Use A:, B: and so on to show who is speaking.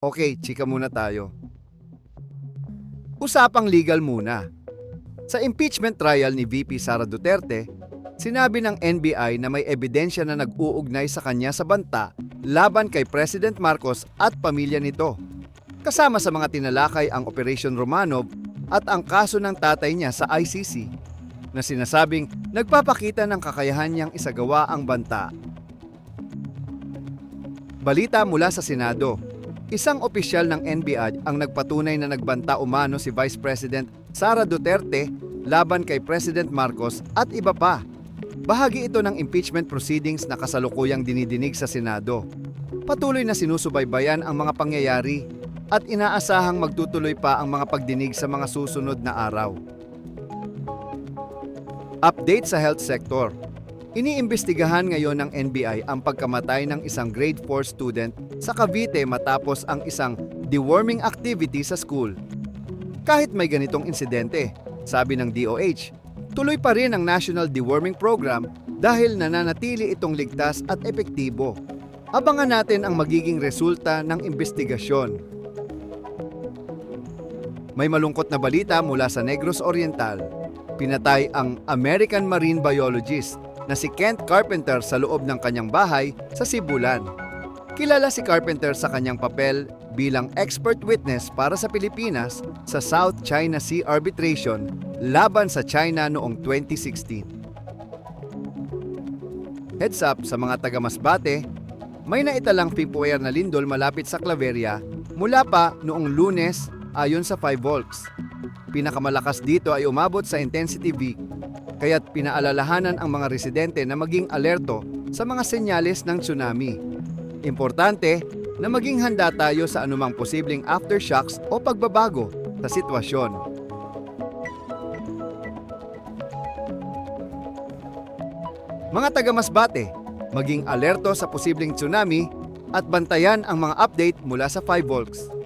A: Okay, chika muna tayo. Usapang legal muna. Sa impeachment trial ni VP Sara Duterte, sinabi ng NBI na may ebidensya na nag-uugnay sa kanya sa banta laban kay President Marcos at pamilya nito. Kasama sa mga tinalakay ang Operation Romanov at ang kaso ng tatay niya sa ICC na sinasabing nagpapakita ng kakayahan niyang isagawa ang banta. Balita mula sa Senado. Isang opisyal ng NBI ang nagpatunay na nagbanta umano si Vice President Sara Duterte laban kay President Marcos at iba pa. Bahagi ito ng impeachment proceedings na kasalukuyang dinidinig sa Senado. Patuloy na sinusubaybayan ang mga pangyayari at inaasahang magtutuloy pa ang mga pagdinig sa mga susunod na araw. Update sa health sector. Iniimbestigahan ngayon ng NBI ang pagkamatay ng isang grade 4 student sa Cavite matapos ang isang deworming activity sa school. Kahit may ganitong insidente, sabi ng DOH, tuloy pa rin ang National Deworming Program dahil nananatili itong ligtas at epektibo. Abangan natin ang magiging resulta ng imbestigasyon. May malungkot na balita mula sa Negros Oriental. Pinatay ang American marine biologist na si Kent Carpenter sa loob ng kanyang bahay sa Sibulan. Kilala si Carpenter sa kanyang papel bilang expert witness para sa Pilipinas sa South China Sea Arbitration laban sa China noong 2016. Heads up sa mga taga-Masbate, may naitalang PIPWire na lindol malapit sa Claveria mula pa noong Lunes ayon sa 5 Volks. Pinakamalakas dito ay umabot sa intensity V, kaya't pinaalalahanan ang mga residente na maging alerto sa mga senyales ng tsunami. Importante na maging handa tayo sa anumang posibleng aftershocks o pagbabago sa sitwasyon. Mga taga-Masbate, maging alerto sa posibleng tsunami at bantayan ang mga update mula sa 5 Volks.